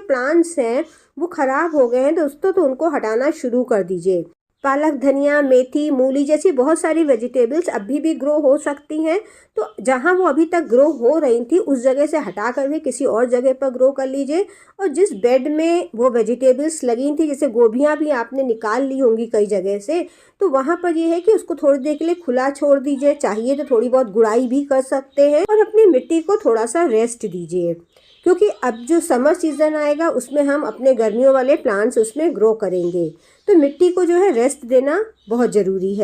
Plants हैं वो ख़राब हो गए हैं दोस्तों, तो उनको हटाना शुरू कर दीजिए। पालक, धनिया, मेथी, मूली जैसी बहुत सारी वेजिटेबल्स अभी भी ग्रो हो सकती हैं, तो जहाँ वो अभी तक ग्रो हो रही थी उस जगह से हटा कर के किसी और जगह पर ग्रो कर लीजिए। और जिस बेड में वो वेजिटेबल्स लगी थी, जैसे गोभियाँ भी आपने निकाल ली होंगी कई जगह से, तो वहाँ पर ये है कि उसको थोड़ी देर के लिए खुला छोड़ दीजिए। चाहिए तो थोड़ी बहुत गुड़ाई भी कर सकते हैं और अपनी मिट्टी को थोड़ा सा रेस्ट दीजिए, क्योंकि अब जो समर सीज़न आएगा उसमें हम अपने गर्मियों वाले प्लांट्स उसमें ग्रो करेंगे, तो मिट्टी को जो है रेस्ट देना बहुत ज़रूरी है।